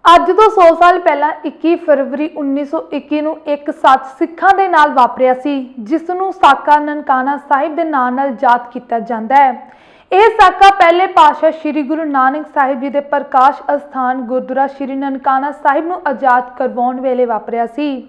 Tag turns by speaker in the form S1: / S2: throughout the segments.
S1: ਅੱਜ ਤੋਂ 100 ਸਾਲ ਪਹਿਲਾਂ 21 ਫਰਵਰੀ 1921 ਨੂੰ ਇੱਕ ਸੱਚ ਸਿੱਖਾਂ ਦੇ ਨਾਲ ਵਾਪਰਿਆ ਸੀ, ਜਿਸ ਨੂੰ ਸਾਕਾ ਨਨਕਾਣਾ ਸਾਹਿਬ ਦੇ ਨਾਂ ਨਾਲ ਯਾਦ ਕੀਤਾ ਜਾਂਦਾ ਹੈ। ਇਹ ਸਾਕਾ ਪਹਿਲੇ ਪਾਤਸ਼ਾਹ ਸ੍ਰੀ ਗੁਰੂ ਨਾਨਕ ਸਾਹਿਬ ਜੀ ਦੇ ਪ੍ਰਕਾਸ਼ ਅਸਥਾਨ ਗੁਰਦੁਆਰਾ ਸ੍ਰੀ ਨਨਕਾਣਾ ਸਾਹਿਬ ਨੂੰ ਆਜ਼ਾਦ ਕਰਵਾਉਣ ਵੇਲੇ ਵਾਪਰਿਆ ਸੀ।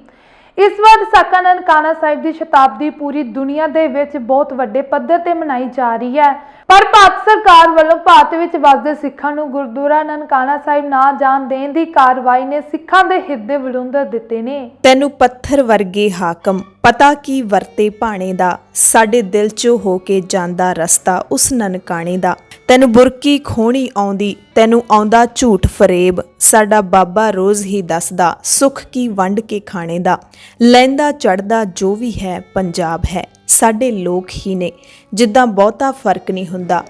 S1: इस बार साका ननकाना साहिब की शताब्दी पूरी दुनिया दे विच बहुत वड्डे पद्धर ते मनाई जा रही है, पर भारत सरकार वालों भारत विच वसदे सिखां नूं गुरद्वारा ननकाना साहिब ना जाण देण दी कार्रवाई ने सिखां दे हित दे विलुंदर दित्ते ने।
S2: तैनू पत्थर वर्गे हाकम पता की वरते भाणे दा, साडे दिल चो हो के जांदा रस्ता उस ननकाणे दा। तैनू बुरकी खोणी आउंदी, तैनू आउंदा झूठ फरेब, साडा बाबा रोज़ ही दसदा सुख की वंड के खाने दा। लैंदा चढ़दा जो भी है पंजाब है, साडे लोक ही ने, जिद्दां बहुता फर्क नहीं हुंदा,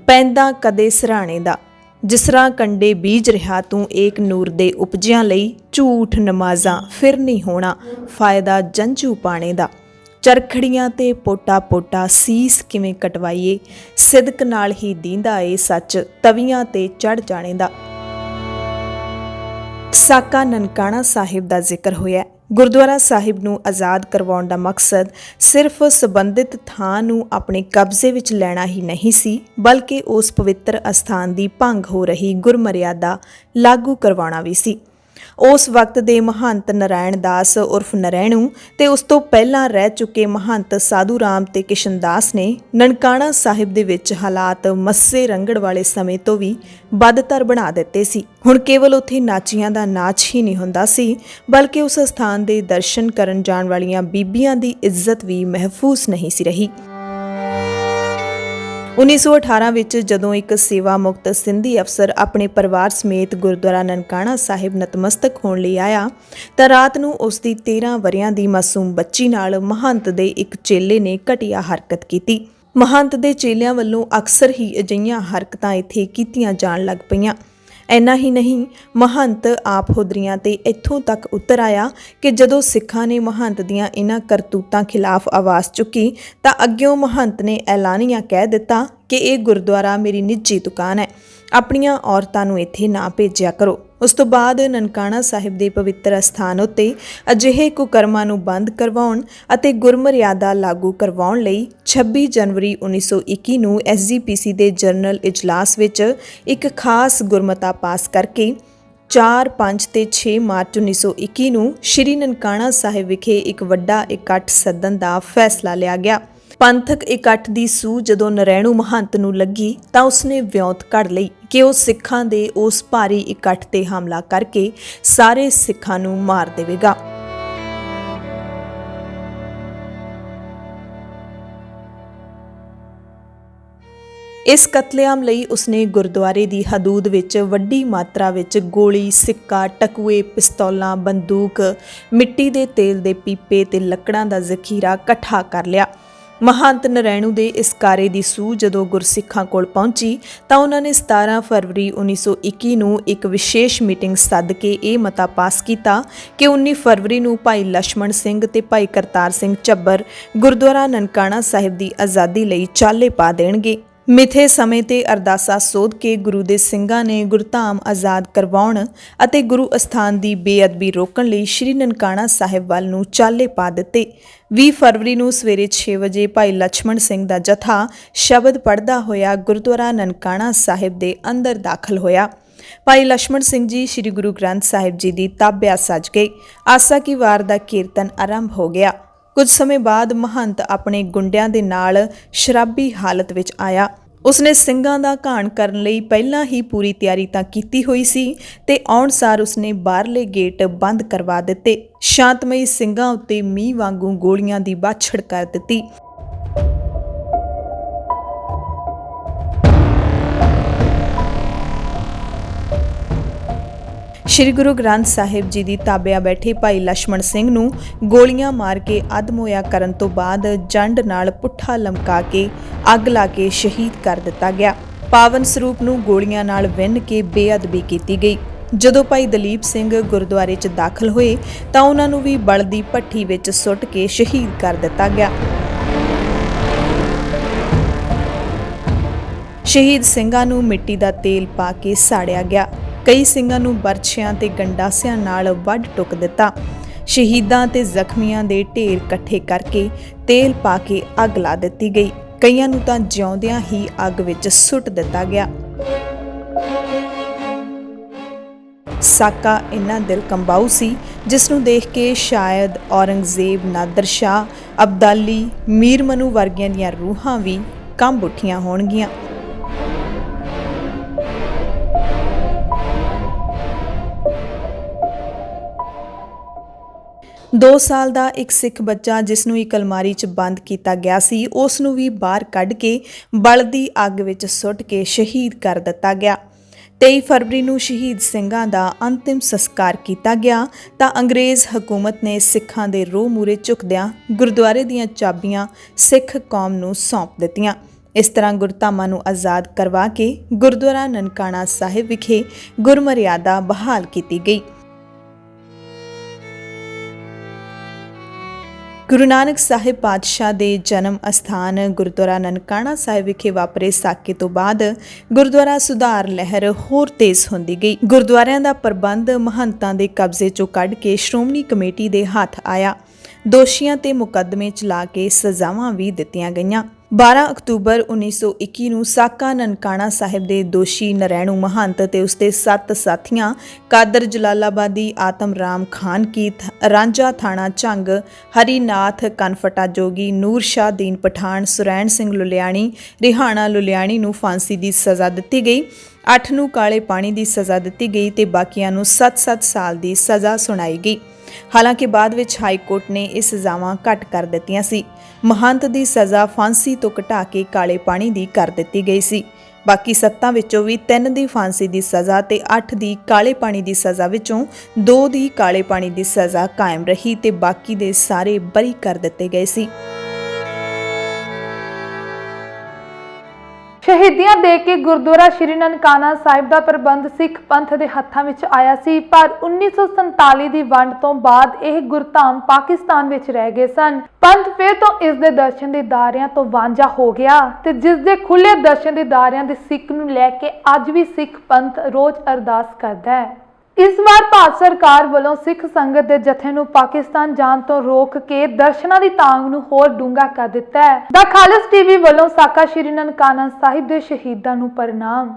S2: पैंदा कदे सराणे दा। जिसरा कंडे बीज रहा तू एक नूर दे उपजियां लई, झूठ नमाज़ां फिर नहीं होना, फायदा जंजू पाने दा। चरखड़ियां ते पोटा पोटा सीस किवें कटवाईए, सिदक नाल ही दींदा ए सच, तवियां ते चढ़ जाने दा। साका ननकाना साहिब दा जिक्र होया। गुरद्वारा साहिब नूं आज़ाद करवाउण दा मकसद सिर्फ संबंधित थां नूं अपने कब्जे विच लैणा ही नहीं सी, बल्कि उस पवित्र अस्थान दी भंग हो रही गुरमर्यादा लागू करवाउणा भी सी। उस वक्त दे महंत नारायण दास उर्फ नरैणू ते उस तो पहलां रह चुके महंत साधू राम ते किशन दास ने ननकाना साहिब दे विच हालात मस्से रंगड़ वाले समय तो भी बदतर बना दिते सी। हुण केवल उत्थे नाचियां दा नाच ही नहीं हुंदा सी, बल्कि उस स्थान दे दर्शन करन जाण वालियां बीबियां दी इज्जत भी महफूज नहीं सी रही। 1918 ਵਿੱਚ ਜਦੋਂ ਇੱਕ ਸੇਵਾ ਮੁਕਤ ਸਿੰਧੀ ਅਫਸਰ ਆਪਣੇ ਪਰਿਵਾਰ ਸਮੇਤ ਗੁਰਦੁਆਰਾ ਨਨਕਾਣਾ ਸਾਹਿਬ ਨਤਮਸਤਕ ਹੋਣ ਲਈ ਆਇਆ ਤਾਂ ਰਾਤ ਨੂੰ ਉਸ ਦੀ 13 ਵਰਿਆਂ ਦੀ ਮਾਸੂਮ ਬੱਚੀ ਨਾਲ ਮਹੰਤ ਦੇ ਇੱਕ ਚੇਲੇ ਨੇ ਘਟੀਆ ਹਰਕਤ ਕੀਤੀ। ਮਹੰਤ ਦੇ ਚੇਲਿਆਂ ਵੱਲੋਂ ਅਕਸਰ ਹੀ ਅਜਿਹੀਆਂ ਹਰਕਤਾਂ ਇੱਥੇ ਕੀਤੀਆਂ ਜਾਣ ਲੱਗ ਪਈਆਂ। ਇੰਨਾ ਹੀ ਨਹੀਂ, ਮਹੰਤ ਆਪ ਹੁਦਰੀਆਂ ਤੇ ਇੱਥੋਂ ਤੱਕ ਉਤਰ ਆਇਆ ਕਿ ਜਦੋਂ ਸਿੱਖਾਂ ਨੇ ਮਹੰਤ ਦੀਆਂ ਇਹਨਾਂ ਕਰਤੂਤਾਂ ਖਿਲਾਫ ਆਵਾਜ਼ ਚੁੱਕੀ ਤਾਂ ਅੱਗਿਓਂ ਮਹੰਤ ਨੇ ਐਲਾਨੀਆਂ ਕਹਿ ਦਿੱਤਾ ਕਿ ਇਹ ਗੁਰਦੁਆਰਾ ਮੇਰੀ ਨਿੱਜੀ ਦੁਕਾਨ ਹੈ, ਆਪਣੀਆਂ ਔਰਤਾਂ ਨੂੰ ਇੱਥੇ ਨਾ ਭੇਜਿਆ ਕਰੋ। ਉਸ ਤੋਂ ਬਾਅਦ ਨਨਕਾਣਾ ਸਾਹਿਬ ਦੇ ਪਵਿੱਤਰ ਅਸਥਾਨ ਉੱਤੇ ਅਜਿਹੇ ਕੁਕਰਮਾਂ ਨੂੰ ਬੰਦ ਕਰਵਾਉਣ ਅਤੇ ਗੁਰਮਰਿਆਦਾ ਲਾਗੂ ਕਰਵਾਉਣ ਲਈ 26 ਜਨਵਰੀ 1921 ਨੂੰ SGPC ਦੇ ਜਨਰਲ ਇਜਲਾਸ ਵਿੱਚ ਇੱਕ ਖਾਸ ਗੁਰਮਤਾ ਪਾਸ ਕਰਕੇ 4, 5 ਤੇ 6 ਮਾਰਚ 1921 ਨੂੰ ਸ਼੍ਰੀ ਨਨਕਾਣਾ ਸਾਹਿਬ ਵਿਖੇ ਇੱਕ ਵੱਡਾ ਇਕੱਠ ਸੱਦਣ ਦਾ ਫੈਸਲਾ ਲਿਆ ਗਿਆ। ਪੰਥਕ ਇਕੱਠ ਦੀ ਸੂਹ ਜਦੋਂ ਨਰੈਣੂ ਮਹੰਤ ਨੂੰ ਲੱਗੀ ਤਾਂ ਉਸਨੇ ਵਿਉਂਤ ਘੜ ਲਈ ਕਿ ਉਹ ਸਿੱਖਾਂ ਦੇ ਉਸ ਭਾਰੀ ਇਕੱਠ ਤੇ ਹਮਲਾ ਕਰਕੇ ਸਾਰੇ ਸਿੱਖਾਂ ਨੂੰ ਮਾਰ ਦੇਵੇਗਾ। ਇਸ ਕਤਲੇਆਮ ਲਈ ਉਸਨੇ ਗੁਰਦੁਆਰੇ ਦੀ ਹਦੂਦ ਵਿੱਚ ਵੱਡੀ ਮਾਤਰਾ ਵਿੱਚ ਗੋਲੀ, ਸਿੱਕਾ, ਟਕੂਏ, ਪਿਸਤੌਲਾਂ, ਬੰਦੂਕ, ਮਿੱਟੀ ਦੇ ਤੇਲ ਦੇ ਪੀਪੇ ਤੇ ਲੱਕੜਾਂ ਦਾ ਜ਼ਖੀਰਾ ਇਕੱਠਾ ਕਰ ਲਿਆ। ਮਹੰਤ ਨਰੈਣੂ ਦੇ ਇਸ ਕਾਰੇ ਦੀ ਸੂਹ ਜਦੋਂ ਗੁਰਸਿੱਖਾਂ ਕੋਲ ਪਹੁੰਚੀ ਤਾਂ ਉਹਨਾਂ ਨੇ 17 ਫਰਵਰੀ 1921 ਨੂੰ ਇੱਕ ਵਿਸ਼ੇਸ਼ ਮੀਟਿੰਗ ਸੱਦ ਕੇ ਇਹ ਮਤਾ ਪਾਸ ਕੀਤਾ ਕਿ 19 ਫਰਵਰੀ ਨੂੰ ਭਾਈ ਲਛਮਣ ਸਿੰਘ ਤੇ ਭਾਈ ਕਰਤਾਰ ਸਿੰਘ ਝੱਬਰ ਗੁਰਦੁਆਰਾ ਨਨਕਾਣਾ ਸਾਹਿਬ ਦੀ ਆਜ਼ਾਦੀ ਲਈ ਚਾਲੇ ਪਾ ਦੇਣਗੇ। ਮਿੱਥੇ ਸਮੇਂ ਤੇ ਅਰਦਾਸਾ ਸੋਧ ਕੇ ਗੁਰੂ ਦੇ ਸਿੰਘਾਂ ਨੇ ਗੁਰਧਾਮ ਆਜ਼ਾਦ ਕਰਵਾਉਣ ਅਤੇ ਗੁਰੂ ਅਸਥਾਨ ਦੀ ਬੇਅਦਬੀ ਰੋਕਣ ਲਈ ਸ਼੍ਰੀ ਨਨਕਾਣਾ ਸਾਹਿਬ ਵੱਲ ਨੂੰ ਚਾਲੇ ਪਾ ਦਿੱਤੇ। 20 ਫਰਵਰੀ ਨੂੰ ਸਵੇਰੇ 6 ਵਜੇ ਭਾਈ ਲਛਮਣ ਸਿੰਘ ਦਾ ਜਥਾ ਸ਼ਬਦ ਪੜ੍ਹਦਾ ਹੋਇਆ ਗੁਰਦੁਆਰਾ ਨਨਕਾਣਾ ਸਾਹਿਬ ਦੇ ਅੰਦਰ ਦਾਖਲ ਹੋਇਆ। ਭਾਈ ਲਛਮਣ ਸਿੰਘ ਜੀ ਸ਼੍ਰੀ ਗੁਰੂ ਗ੍ਰੰਥ ਸਾਹਿਬ ਜੀ ਦੀ ਤਾਬਿਆ ਸਜ ਗਏ। ਆਸਾ ਕੀ ਵਾਰ ਦਾ ਕੀਰਤਨ ਆਰੰਭ ਹੋ ਗਿਆ। ਕੁਝ ਸਮੇਂ ਬਾਅਦ ਮਹੰਤ ਆਪਣੇ ਗੁੰਡਿਆਂ ਦੇ ਨਾਲ ਸ਼ਰਾਬੀ ਹਾਲਤ ਵਿੱਚ ਆਇਆ। ਉਸਨੇ ਸਿੰਘਾਂ ਦਾ ਘਾਣ ਕਰਨ ਲਈ ਪਹਿਲਾਂ ਹੀ ਪੂਰੀ ਤਿਆਰੀ ਤਾਂ ਕੀਤੀ ਹੋਈ ਸੀ ਤੇ ਆਉਣ ਸਾਰ ਉਸਨੇ ਬਾਹਰਲੇ ਗੇਟ ਬੰਦ ਕਰਵਾ ਦਿੱਤੇ। ਸ਼ਾਂਤਮਈ ਸਿੰਘਾਂ ਉੱਤੇ ਮੀਂਹ ਵਾਂਗੂ ਗੋਲੀਆਂ ਦੀ ਬਾਛੜ ਕਰ ਦਿੱਤੀ। ਸ਼੍ਰੀ ਗੁਰੂ ਗ੍ਰੰਥ ਸਾਹਿਬ ਜੀ ਦੀ ਤਾਬਿਆ ਬੈਠੇ ਭਾਈ ਲਛਮਣ ਸਿੰਘ ਨੂੰ ਗੋਲੀਆਂ ਮਾਰ ਕੇ ਅਧਮੋਇਆ ਕਰਨ ਤੋਂ ਬਾਅਦ ਜੰਡ ਨਾਲ ਪੁੱਠਾ ਲਮਕਾ ਕੇ ਅੱਗ ਲਾ ਕੇ ਸ਼ਹੀਦ ਕਰ ਦਿੱਤਾ ਗਿਆ। ਪਾਵਨ ਸਰੂਪ ਨੂੰ ਗੋਲੀਆਂ ਨਾਲ ਵਿੰਨ ਕੇ ਬੇਅਦਬੀ ਕੀਤੀ ਗਈ। ਜਦੋਂ ਭਾਈ ਦਲੀਪ ਸਿੰਘ ਗੁਰਦੁਆਰੇ 'ਚ ਦਾਖਲ ਹੋਏ ਤਾਂ ਉਹਨਾਂ ਨੂੰ ਵੀ ਬਲਦੀ ਭੱਠੀ ਵਿੱਚ ਸੁੱਟ ਕੇ ਸ਼ਹੀਦ ਕਰ ਦਿੱਤਾ ਗਿਆ। ਸ਼ਹੀਦ ਸਿੰਘਾਂ ਨੂੰ ਮਿੱਟੀ ਦਾ ਤੇਲ ਪਾ ਕੇ ਸਾੜਿਆ ਗਿਆ। ਕਈ ਸਿੰਘਾਂ ਨੂੰ ਬਰਛਿਆਂ ਤੇ ਗੰਡਾਸਿਆਂ ਨਾਲ ਵੱਢ ਟੁੱਕ ਦਿੱਤਾ। ਸ਼ਹੀਦਾਂ ਤੇ ਜ਼ਖਮੀਆਂ ਦੇ ਢੇਰ ਇਕੱਠੇ ਕਰਕੇ ਤੇਲ ਪਾ ਕੇ ਅੱਗ ਲਾ ਦਿੱਤੀ ਗਈ। ਕਈਆਂ ਨੂੰ ਤਾਂ ਜਿਉਂਦਿਆਂ ਹੀ ਅੱਗ ਵਿੱਚ ਸੁੱਟ ਦਿੱਤਾ ਗਿਆ। ਸਾਕਾ ਇੰਨਾ ਦਿਲ ਕੰਬਾਊ ਸੀ ਜਿਸ ਨੂੰ ਦੇਖ ਕੇ ਸ਼ਾਇਦ ਔਰੰਗਜ਼ੇਬ, ਨਾਦਰ ਸ਼ਾਹ, ਅਬਦਾਲੀ, ਮੀਰ ਮਨੂ ਵਰਗਿਆਂ ਦੀਆਂ ਰੂਹਾਂ ਵੀ ਕੰਬ ਉੱਠੀਆਂ ਹੋਣਗੀਆਂ। ਦੋ ਸਾਲ ਦਾ ਇੱਕ ਸਿੱਖ ਬੱਚਾ ਜਿਸ ਨੂੰ ਇੱਕ ਅਲਮਾਰੀ 'ਚ ਬੰਦ ਕੀਤਾ ਗਿਆ ਸੀ, ਉਸ ਨੂੰ ਵੀ ਬਾਹਰ ਕੱਢ ਕੇ ਬਲਦੀ ਅੱਗ ਵਿੱਚ ਸੁੱਟ ਕੇ ਸ਼ਹੀਦ ਕਰ ਦਿੱਤਾ ਗਿਆ। 23 ਫਰਵਰੀ ਨੂੰ ਸ਼ਹੀਦ ਸਿੰਘਾਂ ਦਾ ਅੰਤਿਮ ਸੰਸਕਾਰ ਕੀਤਾ ਗਿਆ ਤਾਂ ਅੰਗਰੇਜ਼ ਹਕੂਮਤ ਨੇ ਸਿੱਖਾਂ ਦੇ ਰੋਹ ਮੂਰੇ ਝੁਕਦਿਆਂ ਗੁਰਦੁਆਰੇ ਦੀਆਂ ਚਾਬੀਆਂ ਸਿੱਖ ਕੌਮ ਨੂੰ ਸੌਂਪ ਦਿੱਤੀਆਂ। ਇਸ ਤਰ੍ਹਾਂ ਗੁਰਧਾਮਾਂ ਨੂੰ ਆਜ਼ਾਦ ਕਰਵਾ ਕੇ ਗੁਰਦੁਆਰਾ ਨਨਕਾਣਾ ਸਾਹਿਬ ਵਿਖੇ ਗੁਰਮਰਿਆਦਾ ਬਹਾਲ ਕੀਤੀ ਗਈ। ਗੁਰੂ ਨਾਨਕ ਸਾਹਿਬ ਪਾਤਸ਼ਾਹ ਦੇ ਜਨਮ ਅਸਥਾਨ ਗੁਰਦੁਆਰਾ ਨਨਕਾਣਾ ਸਾਹਿਬ ਵਿਖੇ ਵਾਪਰੇ ਸਾਕੇ ਤੋਂ ਬਾਅਦ ਗੁਰਦੁਆਰਾ ਸੁਧਾਰ ਲਹਿਰ ਹੋਰ ਤੇਜ਼ ਹੁੰਦੀ ਗਈ। ਗੁਰਦੁਆਰਿਆਂ ਦਾ ਪ੍ਰਬੰਧ ਮਹੰਤਾਂ ਦੇ ਕਬਜ਼ੇ 'ਚੋਂ ਕੱਢ ਕੇ ਸ਼੍ਰੋਮਣੀ ਕਮੇਟੀ ਦੇ ਹੱਥ ਆਇਆ। ਦੋਸ਼ੀਆਂ ਤੇ ਮੁਕੱਦਮੇ ਚਲਾ ਕੇ ਸਜ਼ਾਵਾਂ ਵੀ ਦਿੱਤੀਆਂ ਗਈਆਂ। 12 ਅਕਤੂਬਰ 1921 ਨੂੰ ਸਾਕਾ ਨਨਕਾਣਾ ਸਾਹਿਬ ਦੇ ਦੋਸ਼ੀ ਨਰੈਣੂ ਮਹੰਤ ਤੇ ਉਸਦੇ 7 ਸਾਥੀਆਂ ਕਾਦਰ ਜਲਾਲਾਬਾਦੀ, ਆਤਮ ਰਾਮ ਖਾਨ ਕੀਤ, ਰਾਂਝਾ ਥਾਣਾ ਝੰਗ, ਹਰੀਨਾਥ ਕਨਫਟਾ ਜੋਗੀ, ਨੂਰ ਸ਼ਾਹ ਦੀਨ ਪਠਾਨ, ਸੁਰੈਣ ਸਿੰਘ ਲੁਲਿਆਣੀ, ਰਿਹਾਣਾ ਲੁਲਿਆਣੀ ਨੂੰ ਫਾਂਸੀ ਦੀ ਸਜ਼ਾ ਦਿੱਤੀ ਗਈ। 8 ਨੂੰ ਕਾਲੇ ਪਾਣੀ ਦੀ ਸਜ਼ਾ ਦਿੱਤੀ ਗਈ ਤੇ ਬਾਕੀਆਂ ਨੂੰ 7-7 ਸਾਲ ਦੀ ਸਜ਼ਾ ਸੁਣਾਈ ਗਈ। ਹਾਲਾਂਕਿ ਬਾਅਦ ਵਿੱਚ ਹਾਈ ਕੋਰਟ ਨੇ ਇਹ ਸਜ਼ਾਵਾਂ ਘੱਟ ਕਰ ਦਿੱਤੀਆਂ ਸੀ। ਮਹੰਤ ਦੀ ਸਜ਼ਾ ਫਾਂਸੀ ਤੋਂ ਘਟਾ ਕੇ ਕਾਲੇ ਪਾਣੀ ਦੀ ਕਰ ਦਿੱਤੀ ਗਈ ਸੀ। ਬਾਕੀ 7 ਵਿੱਚੋਂ ਵੀ 3 ਦੀ ਫਾਂਸੀ ਦੀ ਸਜ਼ਾ ਤੇ 8 ਦੀ ਕਾਲੇ ਪਾਣੀ ਦੀ ਸਜ਼ਾ ਵਿੱਚੋਂ 2 ਦੀ ਕਾਲੇ ਪਾਣੀ ਦੀ ਸਜ਼ਾ ਕਾਇਮ ਰਹੀ ਤੇ ਬਾਕੀ ਦੇ ਸਾਰੇ ਬਰੀ ਕਰ ਦਿੱਤੇ ਗਏ ਸੀ।
S1: ਸ਼ਹੀਦੀਆਂ ਦੇ ਕੇ ਗੁਰਦੁਆਰਾ ਸ਼੍ਰੀ ਨਨਕਾਣਾ ਸਾਹਿਬ ਦਾ ਪ੍ਰਬੰਧ ਸਿੱਖ ਪੰਥ ਦੇ ਹੱਥਾਂ ਵਿੱਚ ਆਇਆ ਸੀ, ਪਰ 1947 ਦੀ ਵੰਡ ਤੋਂ ਬਾਅਦ ਇਹ ਗੁਰਧਾਮ ਪਾਕਿਸਤਾਨ ਵਿੱਚ ਰਹਿ ਗਏ ਸਨ। ਪੰਥ ਫਿਰ ਤੋਂ ਇਸ ਦੇ ਦਰਸ਼ਨ ਦੀਦਾਰਿਆਂ ਤੋਂ ਵਾਂਝਾ ਹੋ ਗਿਆ ਤੇ ਜਿਸ ਦੇ ਖੁੱਲੇ ਦਰਸ਼ਨ ਦੀਦਾਰਿਆਂ ਦੇ ਸਿੱਖ ਨੂੰ ਲੈ ਕੇ ਅੱਜ ਵੀ ਸਿੱਖ ਪੰਥ ਰੋਜ਼ ਅਰਦਾਸ ਕਰਦਾ ਹੈ। ਇਸ ਵਾਰ ਭਾਰਤ ਸਰਕਾਰ ਵੱਲੋਂ ਸਿੱਖ ਸੰਗਤ ਦੇ ਜਥੇ ਨੂੰ ਪਾਕਿਸਤਾਨ ਜਾਣ ਤੋਂ ਰੋਕ ਕੇ ਦਰਸ਼ਨਾਂ ਦੀ ਤਾਂਘ ਨੂੰ ਹੋਰ ਡੂੰਘਾ ਕਰ ਦਿੱਤਾ ਹੈ। ਦਾ ਖਾਲਸ ਟੀਵੀ ਵੱਲੋਂ ਸਾਕਾ ਸ਼੍ਰੀ ਨਨਕਾਣਾ ਸਾਹਿਬ ਦੇ ਸ਼ਹੀਦਾਂ ਨੂੰ ਪ੍ਰਣਾਮ।